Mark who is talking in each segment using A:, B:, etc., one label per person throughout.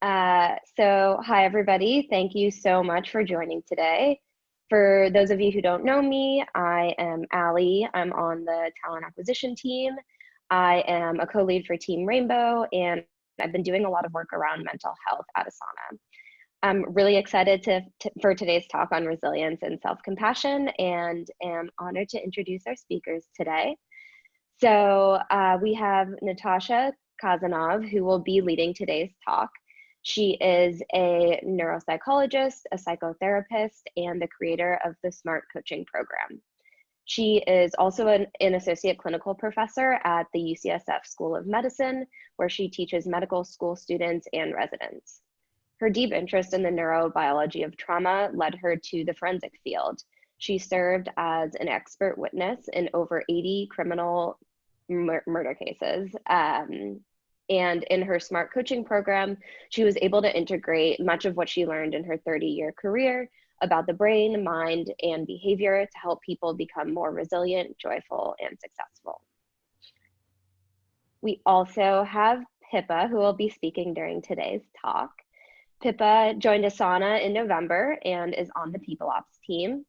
A: Hi everybody. Thank you so much for joining today. For those of you who don't know me, I am Allie. I'm on the talent acquisition team. I am a co-lead for Team Rainbow, and I've been doing a lot of work around mental health at Asana. I'm really excited for today's talk on resilience and self-compassion, and am honored to introduce our speakers today. We have Natasha Kazanov, who will be leading today's talk. She is a neuropsychologist, a psychotherapist, and the creator of the SMART coaching program. She is also an associate clinical professor at the UCSF School of Medicine, where she teaches medical school students and residents. Her deep interest in the neurobiology of trauma led her to the forensic field. She served as an expert witness in over 80 criminal murder cases. And in her SMART coaching program, she was able to integrate much of what she learned in her 30-year career about the brain, mind, and behavior to help people become more resilient, joyful, and successful. We also have Pippa, who will be speaking during today's talk. Pippa joined Asana in November and is on the People Ops team.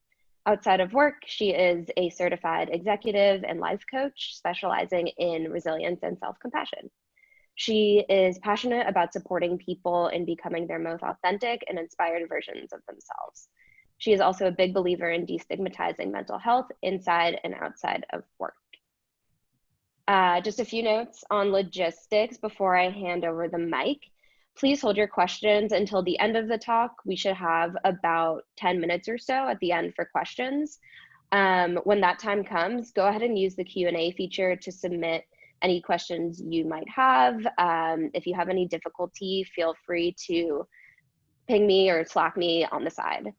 A: Outside of work, she is a certified executive and life coach specializing in resilience and self-compassion. She is passionate about supporting people in becoming their most authentic and inspired versions of themselves. She is also a big believer in destigmatizing mental health inside and outside of work. Just a few notes on logistics before I hand over the mic. Please hold your questions until the end of the talk. We should have about 10 minutes or so at the end for questions. When that time comes, go ahead and use the Q&A feature to submit any questions you might have. If you have any difficulty, feel free to ping me or Slack me on the side.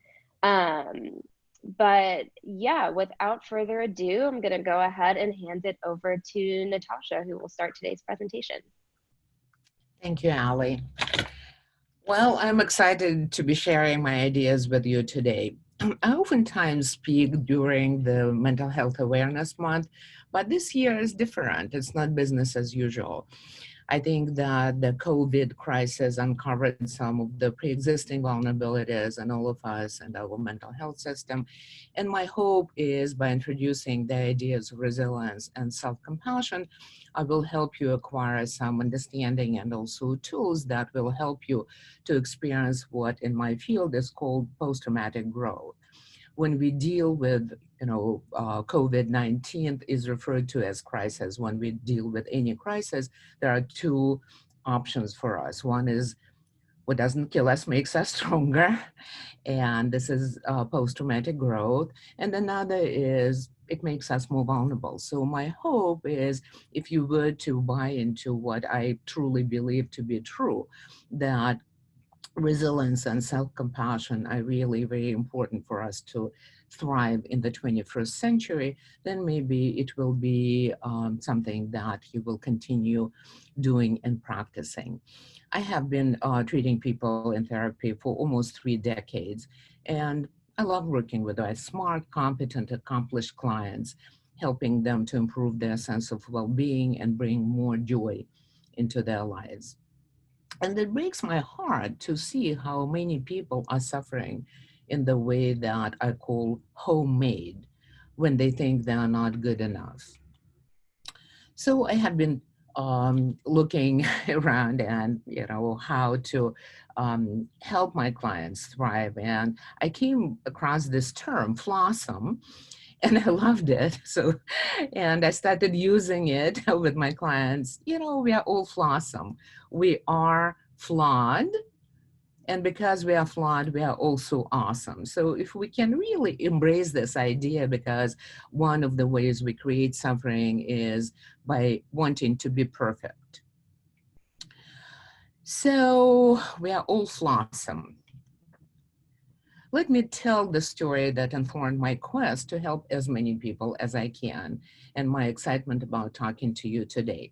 A: But yeah, without further ado, I'm gonna go ahead and hand it over to Natasha, who will start today's presentation.
B: Thank you, Allie. Well, I'm excited to be sharing my ideas with you today. I oftentimes speak during the Mental Health Awareness Month, but this year is different. It's not business as usual. I think that the COVID crisis uncovered some of the pre-existing vulnerabilities in all of us and our mental health system. And my hope is by introducing the ideas of resilience and self-compassion, I will help you acquire some understanding and also tools that will help you to experience what in my field is called post-traumatic growth. When we deal with, COVID-19 is referred to as crisis. When we deal with any crisis, there are two options for us. One is what doesn't kill us makes us stronger, and this is post-traumatic growth. And another is it makes us more vulnerable. So my hope is if you were to buy into what I truly believe to be true, that resilience and self-compassion are really very important for us to thrive in the 21st century, then maybe it will be something that you will continue doing and practicing. I have been treating people in therapy for almost 3 decades, and I love working with our smart, competent, accomplished clients, helping them to improve their sense of well-being and bring more joy into their lives. And it breaks my heart to see how many people are suffering in the way that I call homemade when they think they are not good enough. So I have been looking around and how to help my clients thrive. And I came across this term, Flawesome, and I loved it. And I started using it with my clients. We are all flawsome. We are flawed. And because we are flawed, we are also awesome. So if we can really embrace this idea, because one of the ways we create suffering is by wanting to be perfect. So we are all flawsome. Let me tell the story that informed my quest to help as many people as I can and my excitement about talking to you today.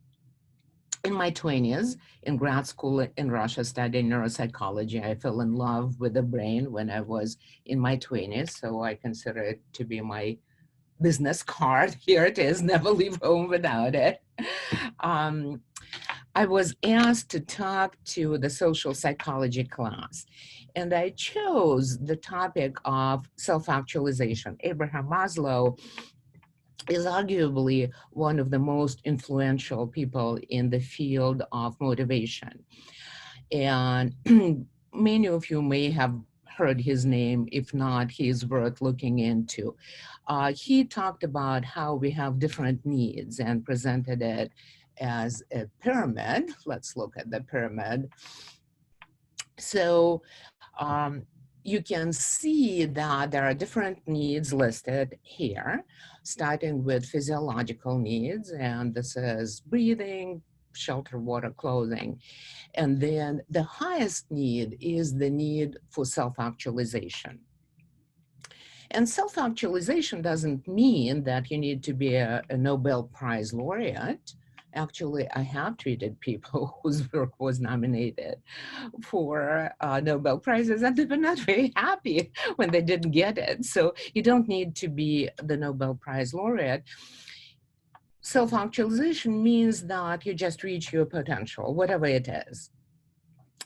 B: In my 20s, in grad school in Russia, studying neuropsychology, I fell in love with the brain when I was in my 20s. So I consider it to be my business card. Here it is, never leave home without it. I was asked to talk to the social psychology class, and I chose the topic of self-actualization. Abraham Maslow is arguably one of the most influential people in the field of motivation. And many of you may have heard his name. If not, he's worth looking into. He talked about how we have different needs and presented it as a pyramid. Let's look at the pyramid. So you can see that there are different needs listed here, starting with physiological needs, and this is breathing, shelter, water, clothing. And then the highest need is the need for self-actualization. And self-actualization doesn't mean that you need to be a Nobel Prize laureate. Actually, I have treated people whose work was nominated for Nobel Prizes, and they were not very happy when they didn't get it. So you don't need to be the Nobel Prize laureate. Self-actualization means that you just reach your potential, whatever it is.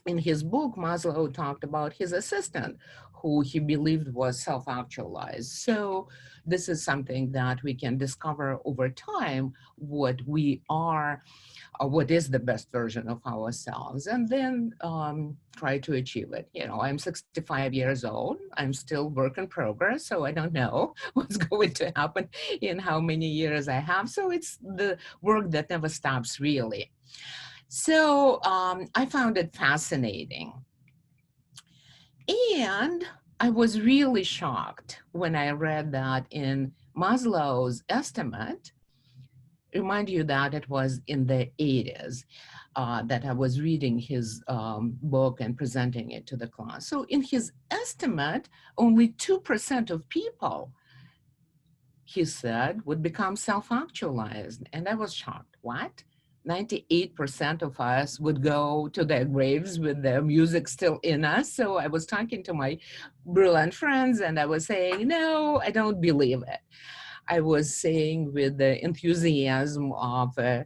B: In his book, Maslow talked about his assistant, who he believed was self-actualized. So this is something that we can discover over time, what we are, what is the best version of ourselves, and then try to achieve it. You know, I'm 65 years old. I'm still work in progress, so I don't know what's going to happen in how many years I have. So it's the work that never stops, really. So I found it fascinating. And I was really shocked when I read that in Maslow's estimate, remind you that it was in the 80s that I was reading his book and presenting it to the class. So in his estimate, only 2% of people, he said, would become self-actualized. And I was shocked. What? 98% of us would go to their graves with the music still in us. So I was talking to my brilliant friends and I was saying, no, I don't believe it. I was saying with the enthusiasm of a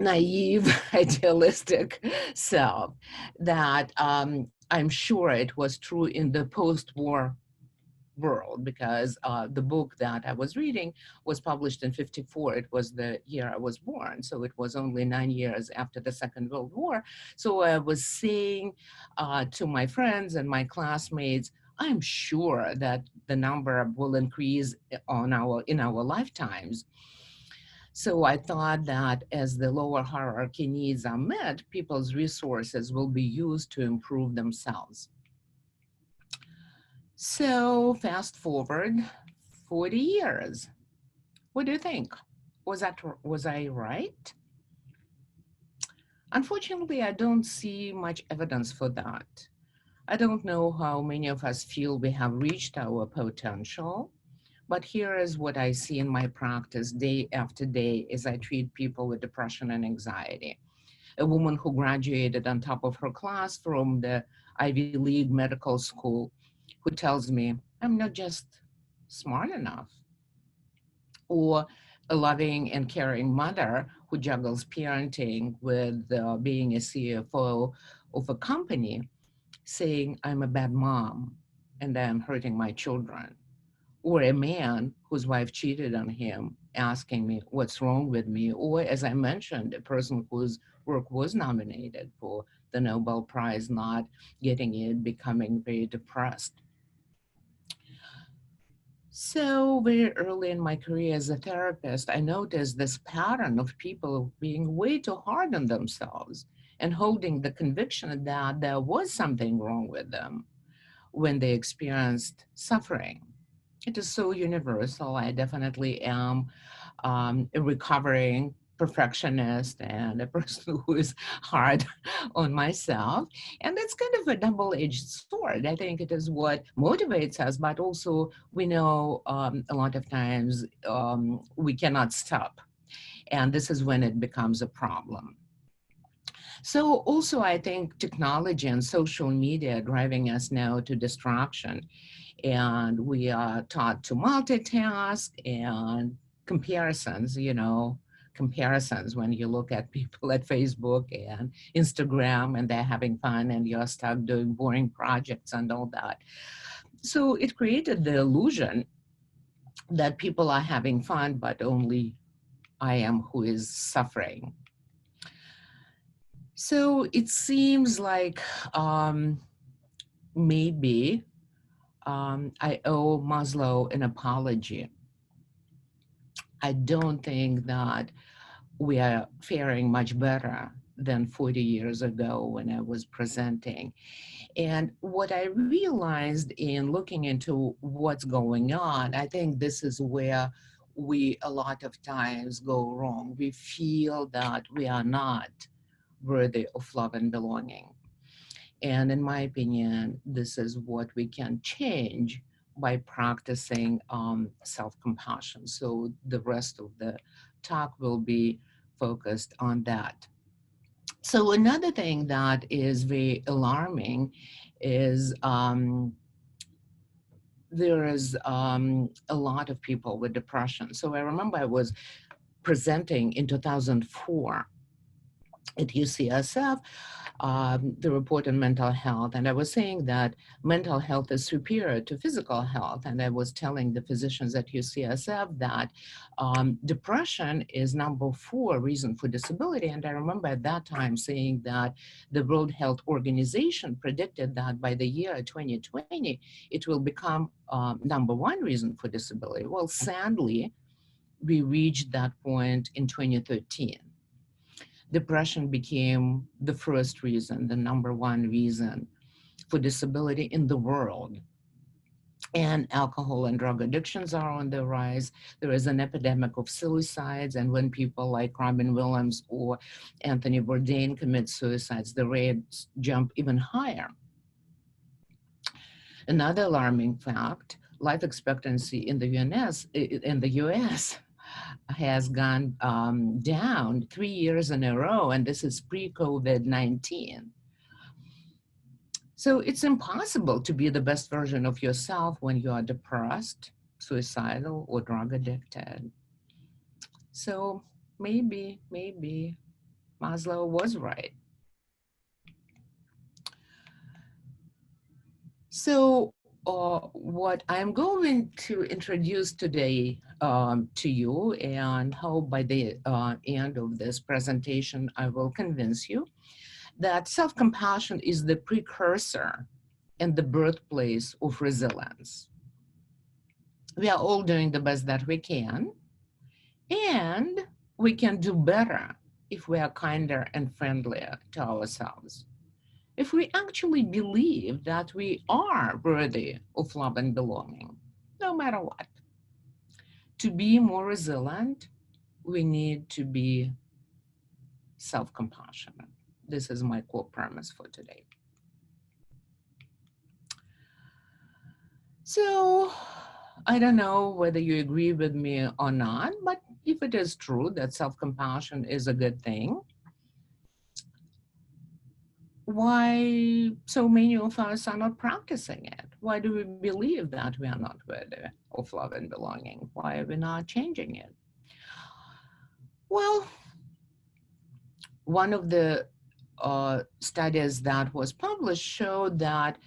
B: naive, idealistic self that I'm sure it was true in the post-war world, because the book that I was reading was published in 54. It was the year I was born. So it was only 9 years after the Second World War. So I was saying to my friends and my classmates, I'm sure that the number will increase in our lifetimes. So I thought that as the lower hierarchy needs are met, people's resources will be used to improve themselves. So fast forward 40 years. What do you think? Was I right? Unfortunately, I don't see much evidence for that. I don't know how many of us feel we have reached our potential, but here is what I see in my practice day after day as I treat people with depression and anxiety. A woman who graduated on top of her class from the Ivy League medical school who tells me, I'm not just smart enough. Or a loving and caring mother who juggles parenting with being a CFO of a company, saying, I'm a bad mom and I'm hurting my children. Or a man whose wife cheated on him, asking me what's wrong with me. Or, as I mentioned, a person whose work was nominated for the Nobel Prize, not getting it, becoming very depressed. So very early in my career as a therapist, I noticed this pattern of people being way too hard on themselves and holding the conviction that there was something wrong with them when they experienced suffering. It is so universal. I definitely am a recovering perfectionist and a person who is hard on myself. And that's kind of a double-edged sword. I think it is what motivates us, but also we know a lot of times we cannot stop. And this is when it becomes a problem. So also I think technology and social media driving us now to distraction, and we are taught to multitask and comparisons, comparisons when you look at people at Facebook and Instagram and they're having fun and you're stuck doing boring projects and all that. So it created the illusion that people are having fun, but only I am who is suffering. So it seems like maybe I owe Maslow an apology. I don't think that we are faring much better than 40 years ago when I was presenting. And what I realized in looking into what's going on, I think this is where we a lot of times go wrong. We feel that we are not worthy of love and belonging. And in my opinion, this is what we can change by practicing self-compassion. So the rest of the talk will be focused on that. So another thing that is very alarming is there is a lot of people with depression. So I remember I was presenting in 2004 at UCSF, the report on mental health. And I was saying that mental health is superior to physical health. And I was telling the physicians at UCSF that depression is number 4 reason for disability. And I remember at that time saying that the World Health Organization predicted that by the year 2020, it will become number 1 reason for disability. Well, sadly, we reached that point in 2013. Depression became the first reason, the number 1 reason for disability in the world. And alcohol and drug addictions are on the rise. There is an epidemic of suicides. And when people like Robin Williams or Anthony Bourdain commit suicides, the rates jump even higher. Another alarming fact, life expectancy in the US has gone down 3 years in a row, and this is pre-COVID-19. So it's impossible to be the best version of yourself when you are depressed, suicidal, or drug addicted. So maybe Maslow was right. So what I'm going to introduce today to you, and hope by the end of this presentation, I will convince you that self-compassion is the precursor and the birthplace of resilience. We are all doing the best that we can, and we can do better if we are kinder and friendlier to ourselves. If we actually believe that we are worthy of love and belonging, no matter what. To be more resilient, we need to be self-compassionate. This is my core premise for today. So I don't know whether you agree with me or not, but if it is true that self-compassion is a good thing, why so many of us are not practicing it? Why do we believe that we are not worthy of love and belonging? Why are we not changing it? Well, one of the studies that was published showed that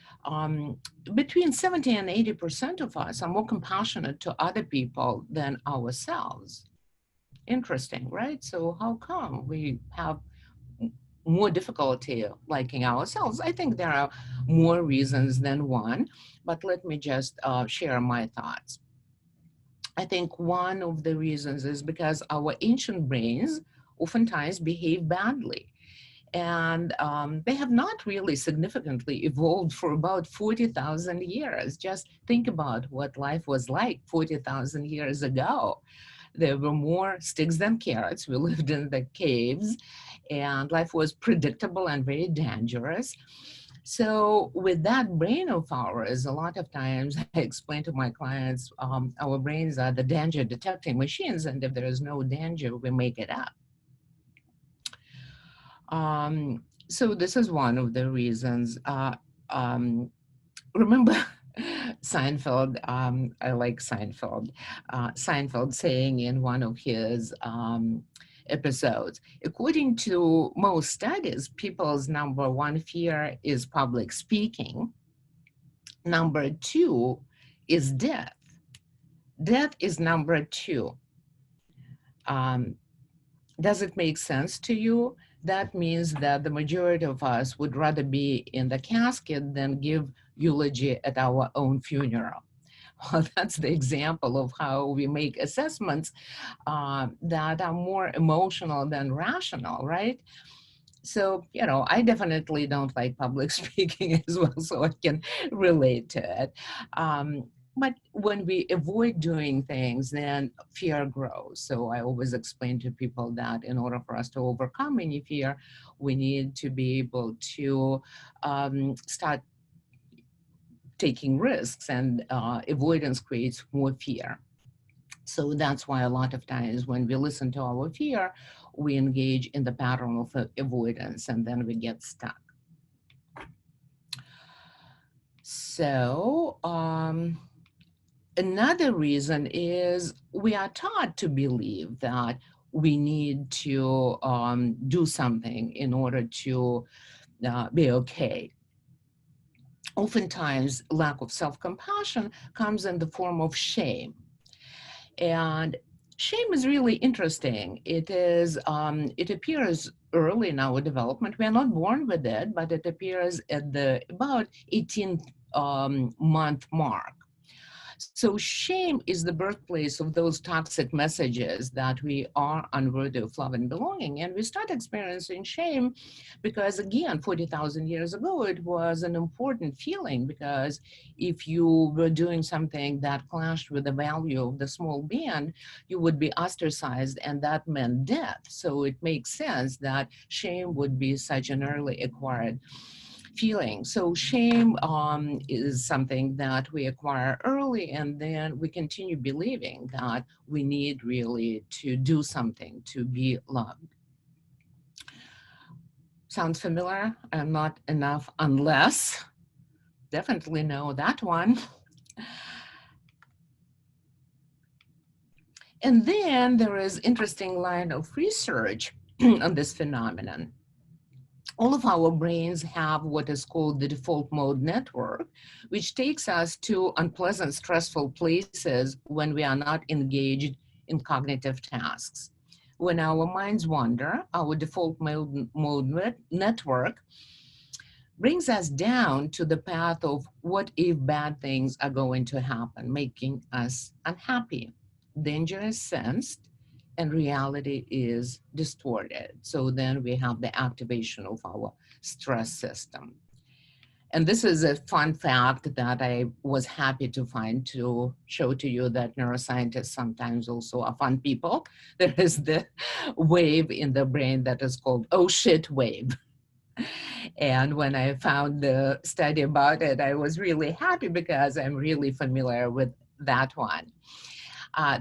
B: between 70 and 80% of us are more compassionate to other people than ourselves. Interesting, right? So how come we have more difficulty liking ourselves? I think there are more reasons than one, but let me just share my thoughts. I think one of the reasons is because our ancient brains oftentimes behave badly. And they have not really significantly evolved for about 40,000 years. Just think about what life was like 40,000 years ago. There were more sticks than carrots. We lived in the caves, and life was predictable and very dangerous. So with that brain of ours, a lot of times I explain to my clients, our brains are the danger detecting machines, and if there is no danger, we make it up. So this is one of the reasons. Remember Seinfeld, I like Seinfeld. Seinfeld saying in one of his episodes. According to most studies, people's number one fear is public speaking. Number two is death. Death is number two. Um, does it make sense to you? That means that the majority of us would rather be in the casket than give eulogy at our own funeral. Well, that's the example of how we make assessments that are more emotional than rational, right? So, I definitely don't like public speaking as well, so I can relate to it. But when we avoid doing things, then fear grows. So I always explain to people that in order for us to overcome any fear, we need to be able to start taking risks, and avoidance creates more fear. So that's why a lot of times when we listen to our fear, we engage in the pattern of avoidance, and then we get stuck. So another reason is we are taught to believe that we need to do something in order to be okay. Oftentimes, lack of self-compassion comes in the form of shame. And shame is really interesting. It appears early in our development. We are not born with it, but it appears at the about 18th month mark. So shame is the birthplace of those toxic messages that we are unworthy of love and belonging. And we start experiencing shame because, again, 40,000 years ago, it was an important feeling, because if you were doing something that clashed with the value of the small band, you would be ostracized, and that meant death. So it makes sense that shame would be such an early acquired feeling. So shame is something that we acquire early, and then we continue believing that we need really to do something to be loved. Sounds familiar? I'm not enough unless. Definitely know that one. And then there is interesting line of research on this phenomenon. All of our brains have what is called the default mode network, which takes us to unpleasant, stressful places when we are not engaged in cognitive tasks. When our minds wander, our default mode network brings us down to the path of what if bad things are going to happen, making us unhappy. Danger is sensed, and reality is distorted. So then we have the activation of our stress system. And this is a fun fact that I was happy to find, to show to you that neuroscientists sometimes also are fun people. There is the wave in the brain that is called "oh shit" wave. And when I found the study about it, I was really happy because I'm really familiar with that one.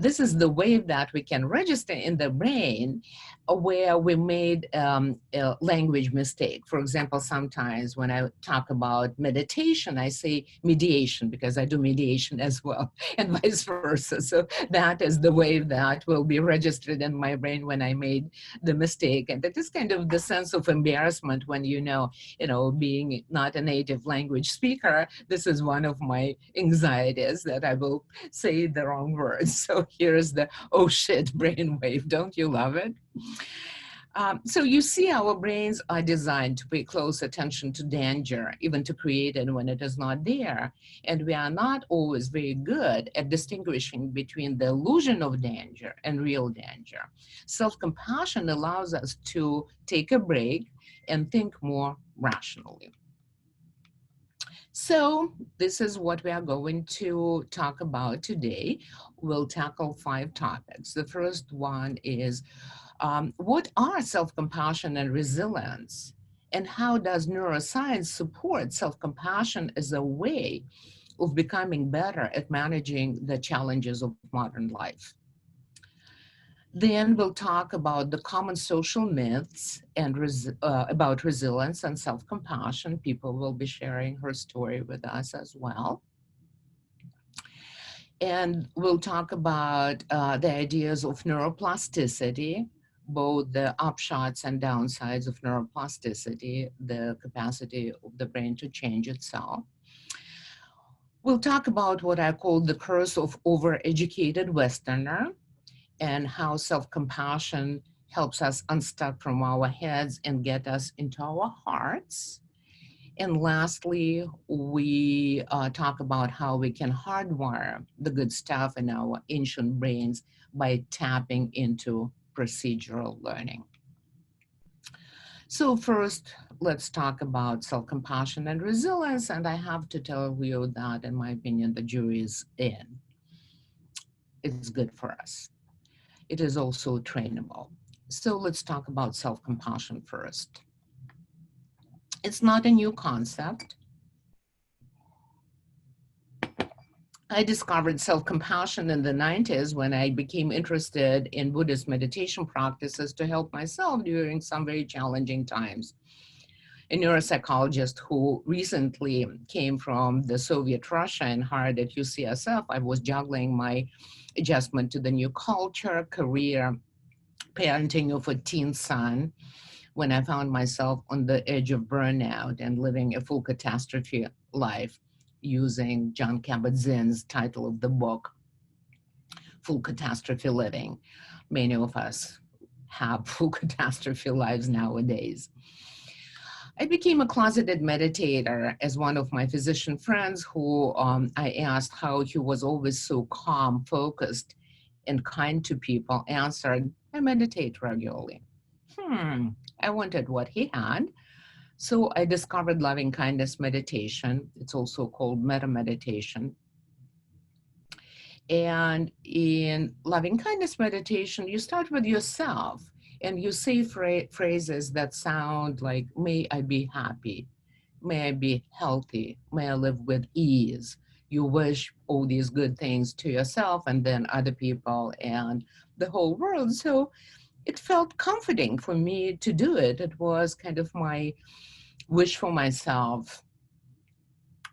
B: This is the wave that we can register in the brain where we made a language mistake. For example, sometimes when I talk about meditation, I say mediation because I do mediation as well, and vice versa. So that is the wave that will be registered in my brain when I made the mistake. And that is kind of the sense of embarrassment when being not a native language speaker, this is one of my anxieties, that I will say the wrong words. So here's the "oh shit" brainwave. Don't you love it? So you see, our brains are designed to pay close attention to danger, even to create it when it is not there. And we are not always very good at distinguishing between the illusion of danger and real danger. Self-compassion allows us to take a break and think more rationally. So this is what we are going to talk about today. We'll tackle 5 topics. The first one is what are self-compassion and resilience? And how does neuroscience support self-compassion as a way of becoming better at managing the challenges of modern life? Then we'll talk about the common social myths and about resilience and self-compassion. People will be sharing her story with us as well. And we'll talk about the ideas of neuroplasticity, both the upshots and downsides of neuroplasticity, the capacity of the brain to change itself. We'll talk about what I call the curse of overeducated Westerner and how self-compassion helps us unstuck from our heads and get us into our hearts. And lastly, we talk about how we can hardwire the good stuff in our ancient brains by tapping into procedural learning. So first, let's talk about self-compassion and resilience. And I have to tell you that, in my opinion, the jury is in. It's good for us. It is also trainable. So let's talk about self-compassion first. It's not a new concept. I discovered self-compassion in the 90s when I became interested in Buddhist meditation practices to help myself during some very challenging times. A neuropsychologist who recently came from the Soviet Russia and hired at UCSF, I was juggling my adjustment to the new culture, career, parenting of a teen son, when I found myself on the edge of burnout and living a full catastrophe life, using John Kabat-Zinn's title of the book, Full Catastrophe Living. Many of us have full catastrophe lives nowadays. I became a closeted meditator as one of my physician friends who I asked how he was always so calm, focused, and kind to people answered, I meditate regularly. I wanted what he had. So I discovered loving kindness meditation. It's also called metta meditation. And in loving kindness meditation, you start with yourself and you say phrases that sound like, may I be happy, may I be healthy, may I live with ease. You wish all these good things to yourself and then other people and the whole world. So it felt comforting for me to do it. It was kind of my wish for myself,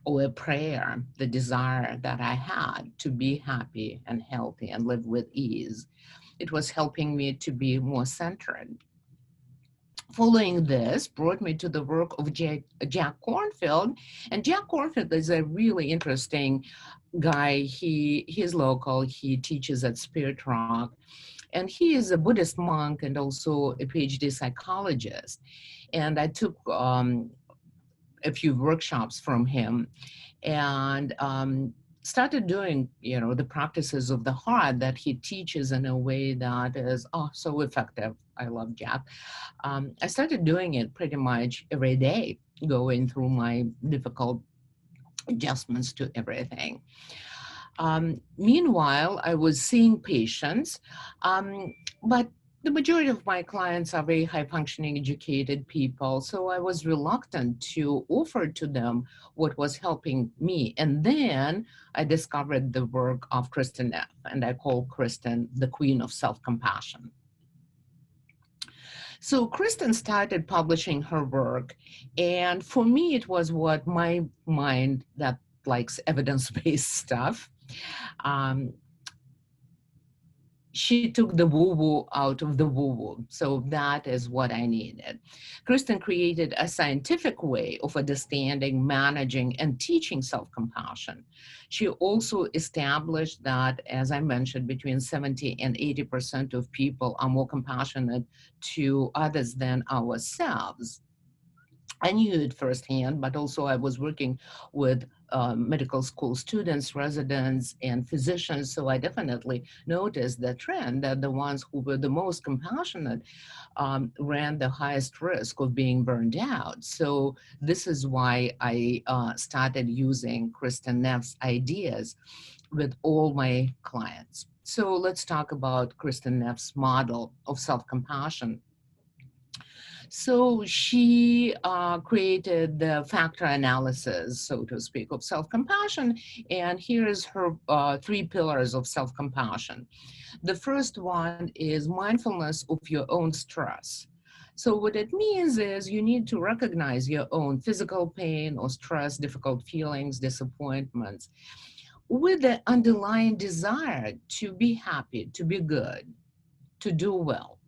B: or a prayer, the desire that I had to be happy and healthy and live with ease. It was helping me to be more centered. Following this brought me to the work of Jack Kornfield. And Jack Kornfield is a really interesting guy. He's local. He teaches at Spirit Rock. And he is a Buddhist monk and also a PhD psychologist. And I took a few workshops from him and started doing, the practices of the heart that he teaches in a way that is so effective. I love Jack. I started doing it pretty much every day, going through my difficult adjustments to everything. Meanwhile, I was seeing patients, but the majority of my clients are very high functioning, educated people. So I was reluctant to offer to them what was helping me. And then I discovered the work of Kristen Neff, and I call Kristen the queen of self-compassion. So Kristen started publishing her work. And for me, it was what my mind that likes evidence-based stuff. She took the woo-woo out of the woo-woo. So that is what I needed. Kristen created a scientific way of understanding, managing, and teaching self-compassion. She also established that, as I mentioned, between 70 and 80% of people are more compassionate to others than ourselves. I knew it firsthand, but also I was working with medical school students, residents, and physicians. So I definitely noticed the trend that the ones who were the most compassionate ran the highest risk of being burned out. So this is why I started using Kristen Neff's ideas with all my clients. So let's talk about Kristen Neff's model of self-compassion. So she created the factor analysis, so to speak, of self-compassion. And here is her 3 pillars of self-compassion. The first one is mindfulness of your own stress. So what it means is you need to recognize your own physical pain or stress, difficult feelings, disappointments, with the underlying desire to be happy, to be good, to do well.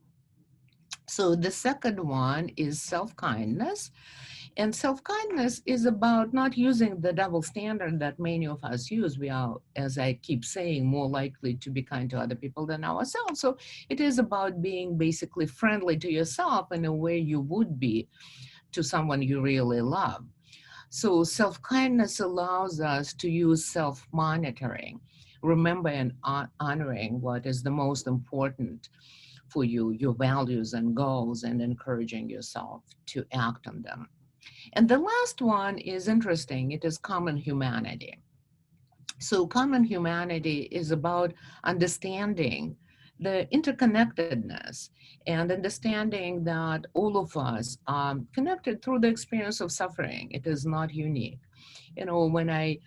B: So the second one is self-kindness. And self-kindness is about not using the double standard that many of us use. We are, as I keep saying, more likely to be kind to other people than ourselves. So it is about being basically friendly to yourself in a way you would be to someone you really love. So self-kindness allows us to use self-monitoring, remember and honoring what is the most important for you, your values and goals, and encouraging yourself to act on them. And the last one is interesting. It is common humanity. So common humanity is about understanding the interconnectedness and understanding that all of us are connected through the experience of suffering. It is not unique. You know, when I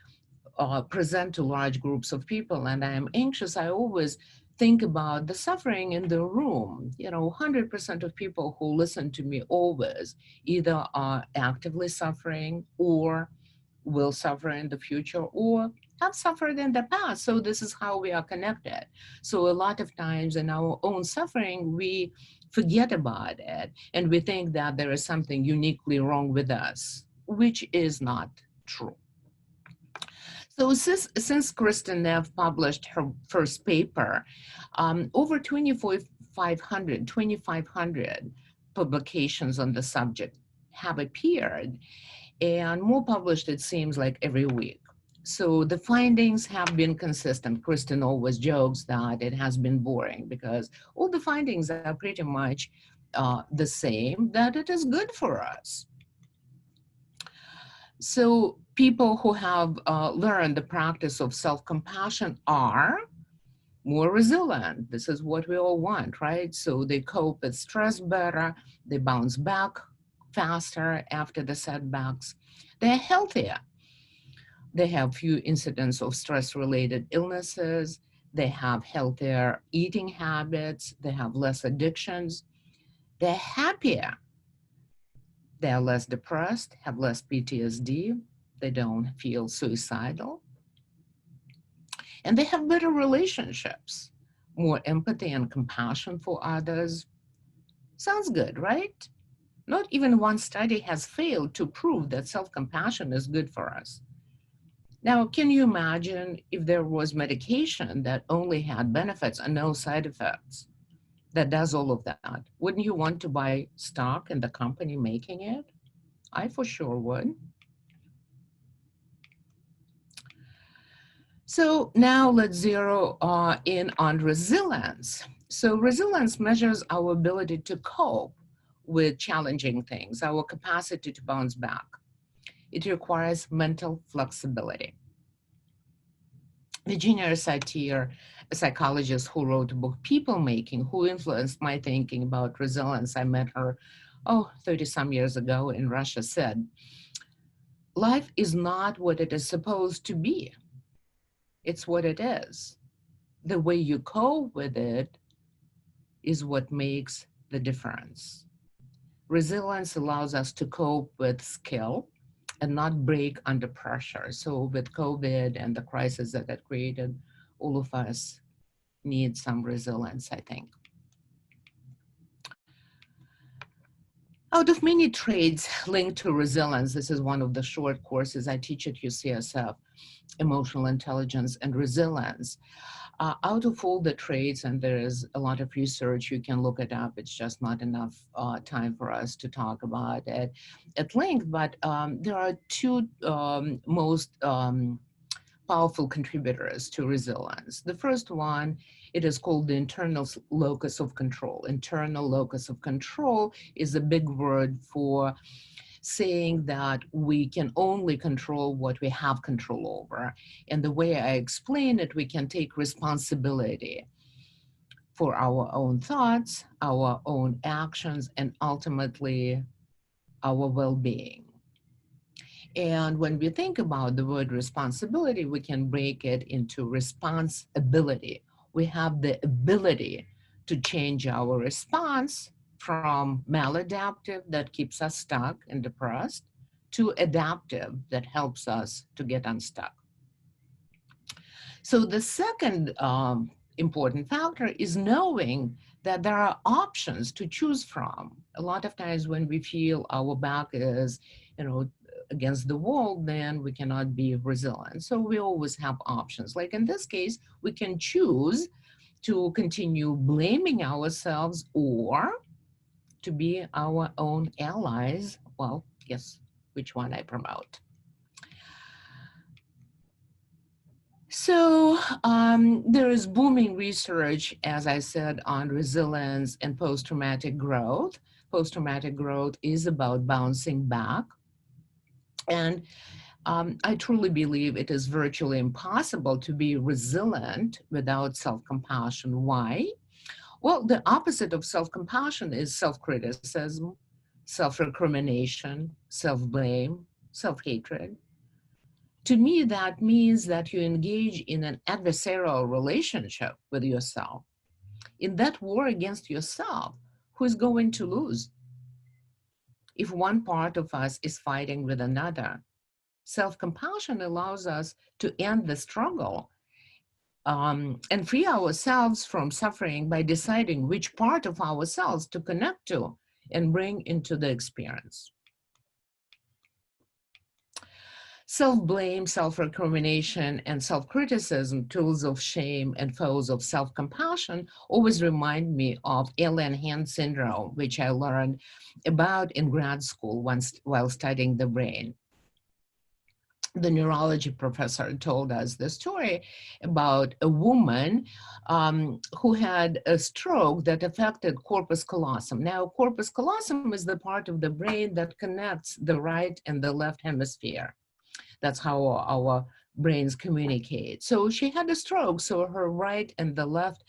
B: present to large groups of people and I am anxious, I always think about the suffering in the room. You know, 100% of people who listen to me always either are actively suffering or will suffer in the future or have suffered in the past. So this is how we are connected. So a lot of times in our own suffering, we forget about it and we think that there is something uniquely wrong with us, which is not true. So since Kristen Neff published her first paper, over 2,500 publications on the subject have appeared, and more published, it seems like, every week. So the findings have been consistent. Kristen always jokes that it has been boring because all the findings are pretty much the same, that it is good for us. So people who have learned the practice of self-compassion are more resilient. This is what we all want, right? So they cope with stress better, they bounce back faster after the setbacks. They're healthier. They have few incidents of stress-related illnesses. They have healthier eating habits. They have less addictions. They're happier. They are less depressed, have less PTSD. They don't feel suicidal. And they have better relationships, more empathy and compassion for others. Sounds good, right? Not even one study has failed to prove that self-compassion is good for us. Now, can you imagine if there was medication that only had benefits and no side effects that does all of that? Wouldn't you want to buy stock in the company making it? I for sure would. So now let's zero in on resilience. So resilience measures our ability to cope with challenging things, our capacity to bounce back. It requires mental flexibility. Virginia Satir, a psychologist who wrote the book People Making, who influenced my thinking about resilience, I met her, 30 some years ago in Russia, said, life is not what it is supposed to be. It's what it is. The way you cope with it is what makes the difference. Resilience allows us to cope with skill and not break under pressure. So with COVID and the crisis that it created, all of us need some resilience, I think. Out of many traits linked to resilience, this is one of the short courses I teach at UCSF, emotional intelligence and resilience. Out of all the traits, and there is a lot of research, you can look it up, it's just not enough time for us to talk about it at length, but there are two most powerful contributors to resilience. The first one, it is called the internal locus of control. Internal locus of control is a big word for saying that we can only control what we have control over. And the way I explain it, we can take responsibility for our own thoughts, our own actions, and ultimately our well-being. And when we think about the word responsibility, we can break it into responsibility. We have the ability to change our response from maladaptive that keeps us stuck and depressed to adaptive that helps us to get unstuck. So the second important factor is knowing that there are options to choose from. A lot of times when we feel our back is, against the wall, then we cannot be resilient. So we always have options. Like in this case, we can choose to continue blaming ourselves or to be our own allies. Well, guess which one I promote. So there is booming research, as I said, on resilience and post-traumatic growth. Post-traumatic growth is about bouncing back. And I truly believe it is virtually impossible to be resilient without self-compassion. Why? Well, the opposite of self-compassion is self-criticism, self-recrimination, self-blame, self-hatred. To me, that means that you engage in an adversarial relationship with yourself. In that war against yourself, who is going to lose? If one part of us is fighting with another, self-compassion allows us to end the struggle and free ourselves from suffering by deciding which part of ourselves to connect to and bring into the experience. Self-blame, self-recrimination, and self-criticism, tools of shame and foes of self-compassion, always remind me of alien hand syndrome, which I learned about in grad school once while studying the brain. The neurology professor told us the story about a woman who had a stroke that affected corpus callosum. Now, corpus callosum is the part of the brain that connects the right and the left hemisphere. That's how our brains communicate. So she had a stroke, so her right and the left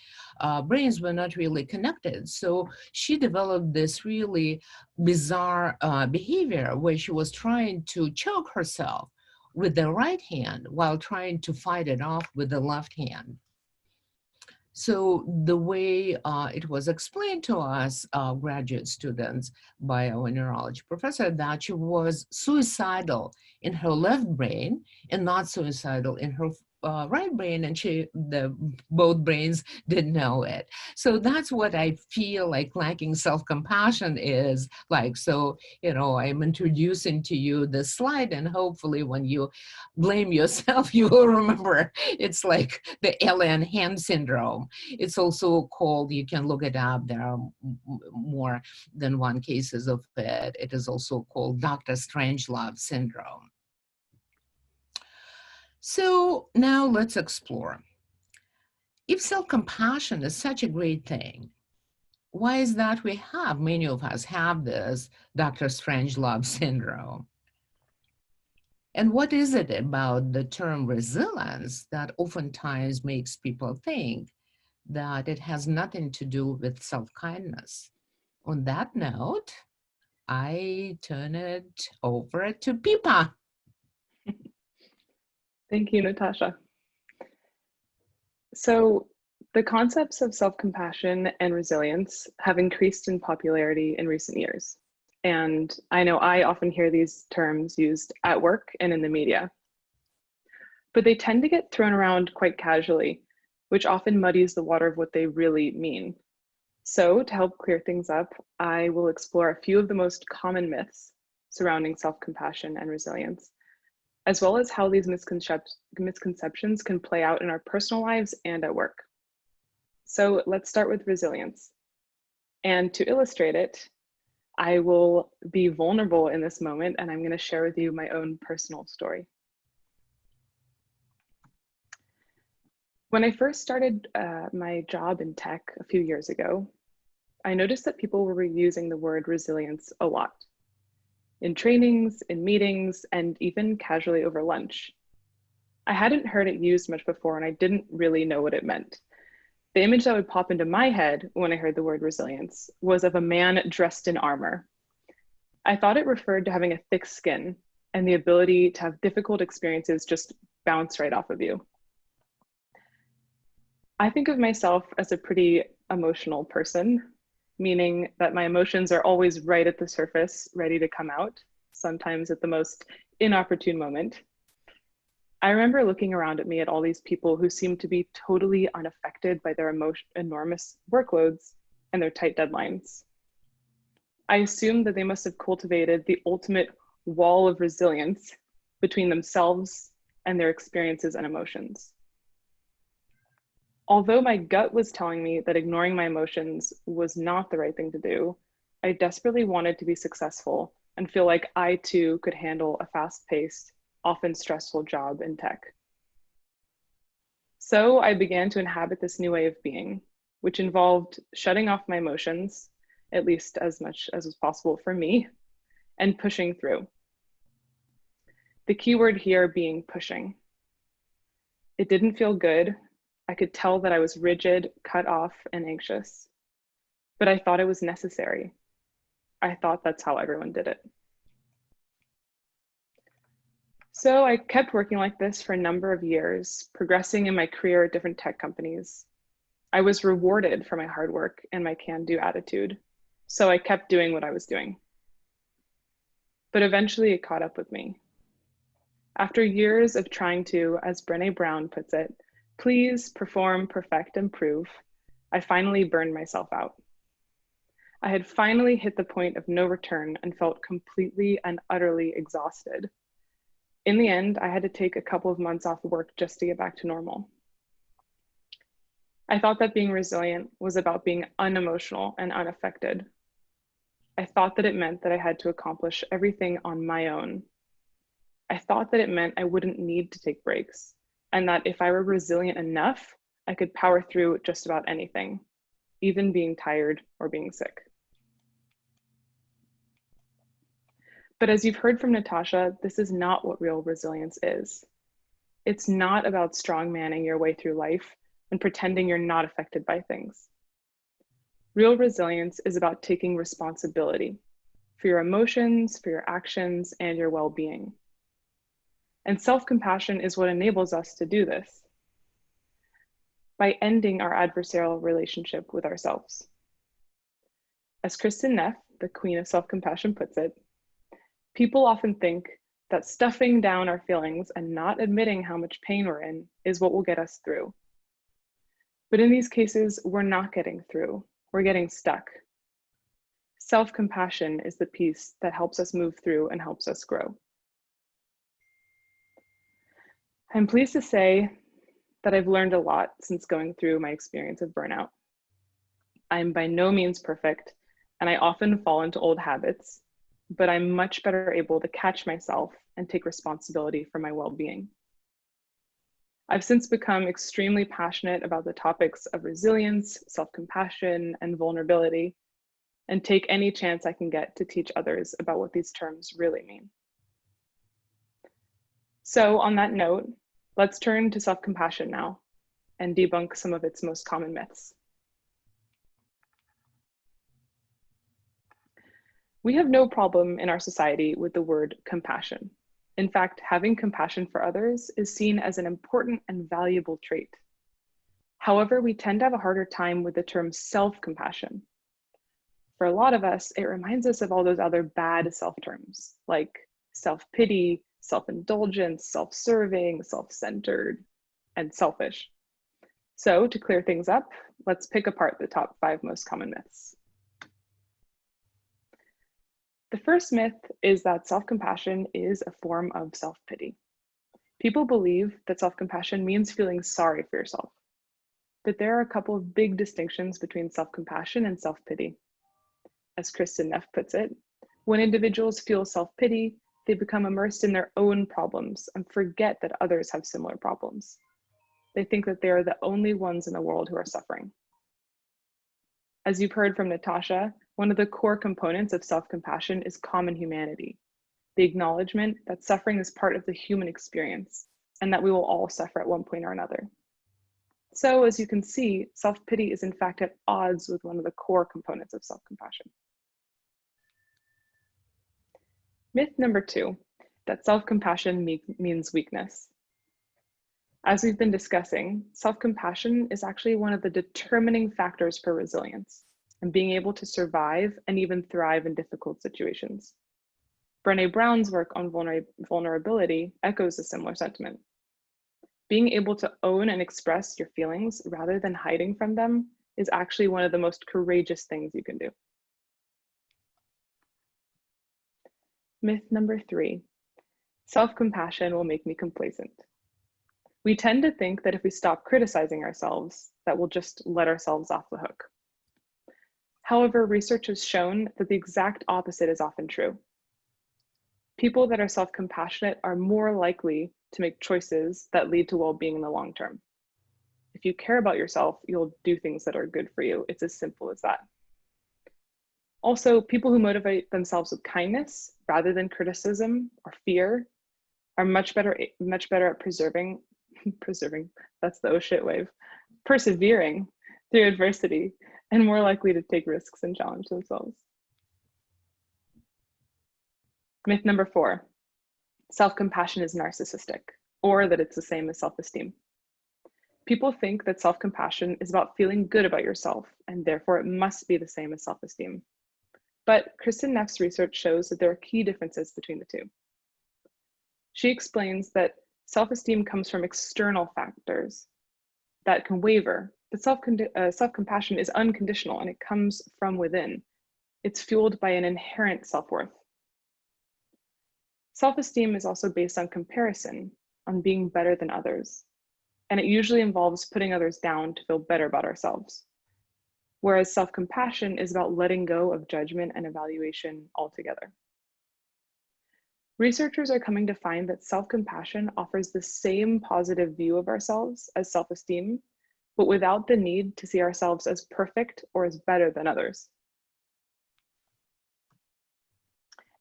B: brains were not really connected. So she developed this really bizarre behavior where she was trying to choke herself with the right hand while trying to fight it off with the left hand. So the way it was explained to us, graduate students, by our neurology professor, that she was suicidal in her left brain and not suicidal in her right brain, and both brains didn't know it. So that's what I feel like lacking self-compassion is like. So, I'm introducing to you this slide, and hopefully when you blame yourself, you will remember it's like the alien hand syndrome. It's also called, you can look it up, there are more than one cases of it. It is also called Dr. Strangelove syndrome. So now let's explore. If self-compassion is such a great thing, why is that many of us have this Dr. Strangelove syndrome? And what is it about the term resilience that oftentimes makes people think that it has nothing to do with self-kindness? On that note, I turn it over to Pipa.
C: Thank you, Natasha. So the concepts of self-compassion and resilience have increased in popularity in recent years. And I know I often hear these terms used at work and in the media. But they tend to get thrown around quite casually, which often muddies the water of what they really mean. So to help clear things up, I will explore a few of the most common myths surrounding self-compassion and resilience, as well as how these misconceptions can play out in our personal lives and at work. So let's start with resilience. And to illustrate it, I will be vulnerable in this moment, and I'm going to share with you my own personal story. When I first started my job in tech a few years ago, I noticed that people were using the word resilience a lot. In trainings, in meetings, and even casually over lunch. I hadn't heard it used much before, and I didn't really know what it meant. The image that would pop into my head when I heard the word resilience was of a man dressed in armor. I thought it referred to having a thick skin and the ability to have difficult experiences just bounce right off of you. I think of myself as a pretty emotional person, meaning that my emotions are always right at the surface, ready to come out, sometimes at the most inopportune moment. I remember looking around at me at all these people who seemed to be totally unaffected by their enormous workloads, and their tight deadlines. I assumed that they must have cultivated the ultimate wall of resilience between themselves and their experiences and emotions. Although my gut was telling me that ignoring my emotions was not the right thing to do, I desperately wanted to be successful and feel like I too could handle a fast-paced, often stressful job in tech. So I began to inhabit this new way of being, which involved shutting off my emotions, at least as much as was possible for me, and pushing through. The key word here being pushing. It didn't feel good. I could tell that I was rigid, cut off, and anxious. But I thought it was necessary. I thought that's how everyone did it. So I kept working like this for a number of years, progressing in my career at different tech companies. I was rewarded for my hard work and my can-do attitude, so I kept doing what I was doing. But eventually it caught up with me. After years of trying to, as Brené Brown puts it, please, perform, perfect, and prove, I finally burned myself out. I had finally hit the point of no return and felt completely and utterly exhausted. In the end, I had to take a couple of months off work just to get back to normal. I thought that being resilient was about being unemotional and unaffected. I thought that it meant that I had to accomplish everything on my own. I thought that it meant I wouldn't need to take breaks, and that if I were resilient enough, I could power through just about anything, even being tired or being sick. But as you've heard from Natasha, this is not what real resilience is. It's not about strongmanning your way through life and pretending you're not affected by things. Real resilience is about taking responsibility for your emotions, for your actions, and your well-being. And self-compassion is what enables us to do this by ending our adversarial relationship with ourselves. As Kristin Neff, the queen of self-compassion, puts it, people often think that stuffing down our feelings and not admitting how much pain we're in is what will get us through. But in these cases, we're not getting through, we're getting stuck. Self-compassion is the piece that helps us move through and helps us grow. I'm pleased to say that I've learned a lot since going through my experience of burnout. I'm by no means perfect, and I often fall into old habits, but I'm much better able to catch myself and take responsibility for my well-being. I've since become extremely passionate about the topics of resilience, self-compassion, and vulnerability, and take any chance I can get to teach others about what these terms really mean. So on that note, let's turn to self-compassion now and debunk some of its most common myths. We have no problem in our society with the word compassion. In fact, having compassion for others is seen as an important and valuable trait. However, we tend to have a harder time with the term self-compassion. For a lot of us, it reminds us of all those other bad self-terms, like self-pity, self-indulgence, self-serving, self-centered, and selfish. So to clear things up, let's pick apart the top 5 most common myths. The first myth is that self-compassion is a form of self-pity. People believe that self-compassion means feeling sorry for yourself. But there are a couple of big distinctions between self-compassion and self-pity. As Kristin Neff puts it, when individuals feel self-pity, they become immersed in their own problems and forget that others have similar problems. They think that they are the only ones in the world who are suffering. As you've heard from Natasha, one of the core components of self-compassion is common humanity, the acknowledgement that suffering is part of the human experience and that we will all suffer at one point or another. So as you can see, self-pity is in fact at odds with one of the core components of self-compassion. Myth number 2, that self-compassion means weakness. As we've been discussing, self-compassion is actually one of the determining factors for resilience and being able to survive and even thrive in difficult situations. Brené Brown's work on vulnerability echoes a similar sentiment. Being able to own and express your feelings rather than hiding from them is actually one of the most courageous things you can do. Myth number 3, self-compassion will make me complacent. We tend to think that if we stop criticizing ourselves, that we'll just let ourselves off the hook. However, research has shown that the exact opposite is often true. People that are self-compassionate are more likely to make choices that lead to well-being in the long term. If you care about yourself, you'll do things that are good for you. It's as simple as that. Also, people who motivate themselves with kindness rather than criticism or fear are much better at persevering, that's the oh shit wave, persevering through adversity, and more likely to take risks and challenge themselves. Myth number 4, self-compassion is narcissistic, or that it's the same as self-esteem. People think that self-compassion is about feeling good about yourself, and therefore it must be the same as self-esteem. But Kristen Neff's research shows that there are key differences between the two. She explains that self-esteem comes from external factors that can waver, but self-compassion is unconditional and it comes from within. It's fueled by an inherent self-worth. Self-esteem is also based on comparison, on being better than others, and it usually involves putting others down to feel better about ourselves. Whereas self-compassion is about letting go of judgment and evaluation altogether. Researchers are coming to find that self-compassion offers the same positive view of ourselves as self-esteem, but without the need to see ourselves as perfect or as better than others.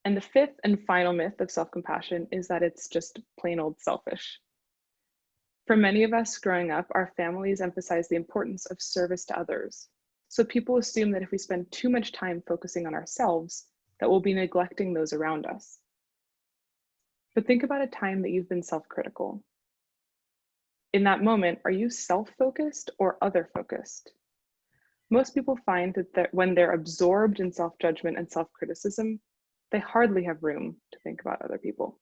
C: And the 5th and final myth of self-compassion is that it's just plain old selfish. For many of us growing up, our families emphasize the importance of service to others. So people assume that if we spend too much time focusing on ourselves, that we'll be neglecting those around us. But think about a time that you've been self-critical. In that moment, are you self-focused or other-focused? Most people find that when they're absorbed in self-judgment and self-criticism, they hardly have room to think about other people.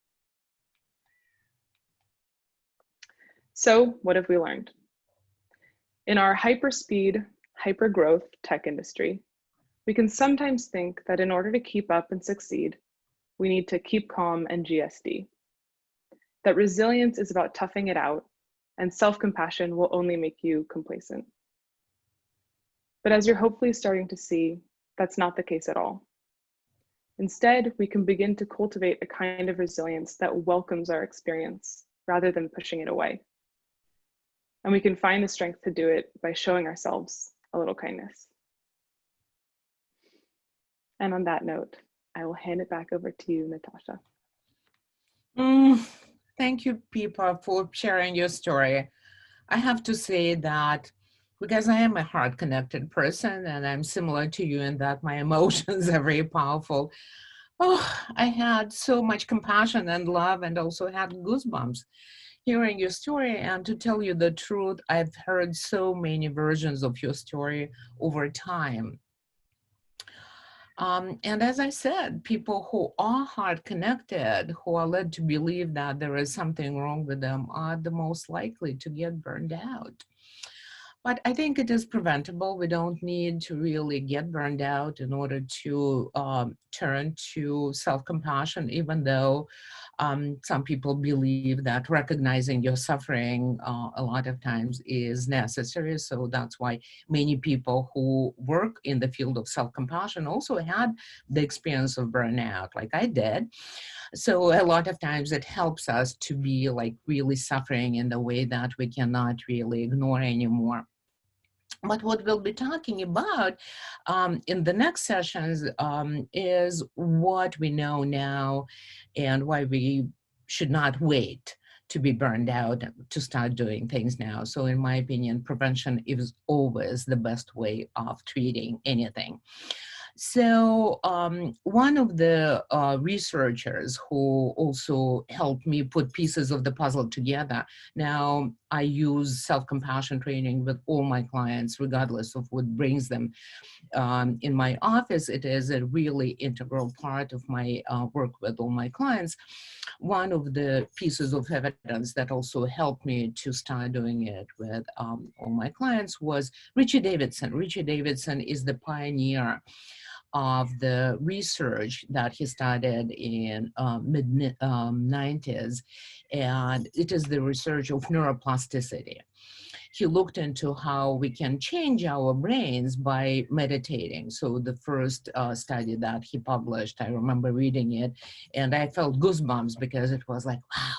C: So what have we learned? In our hyper-speed, hyper-growth tech industry, we can sometimes think that in order to keep up and succeed, we need to keep calm and GSD. That resilience is about toughing it out, and self-compassion will only make you complacent. But as you're hopefully starting to see, that's not the case at all. Instead, we can begin to cultivate a kind of resilience that welcomes our experience rather than pushing it away. And we can find the strength to do it by showing ourselves a little kindness. And on that note, I will hand it back over to you, Natasha.
B: Thank you, Pippa, for sharing your story. I have to say that because I am a heart-connected person and I'm similar to you in that my emotions are very powerful. Oh, I had so much compassion and love and also had goosebumps hearing your story. And to tell you the truth, I've heard so many versions of your story over time. And as I said, people who are heart connected, who are led to believe that there is something wrong with them, are the most likely to get burned out. But I think it is preventable. We don't need to really get burned out in order to turn to self-compassion, even though some people believe that recognizing your suffering a lot of times is necessary. So that's why many people who work in the field of self-compassion also had the experience of burnout, like I did. So a lot of times it helps us to be like really suffering in the way that we cannot really ignore anymore. But what we'll be talking about in the next sessions is what we know now and why we should not wait to be burned out to start doing things now. So in my opinion, prevention is always the best way of treating anything. So one of the researchers who also helped me put pieces of the puzzle together, now I use self-compassion training with all my clients, regardless of what brings them in my office. It is a really integral part of my work with all my clients. One of the pieces of evidence that also helped me to start doing it with all my clients was Richie Davidson. Richie Davidson is the pioneer of the research that he started in mid 90s, and it is the research of neuroplasticity. He looked into how we can change our brains by meditating. So the first study that he published, I remember reading it, and I felt goosebumps because it was like, wow,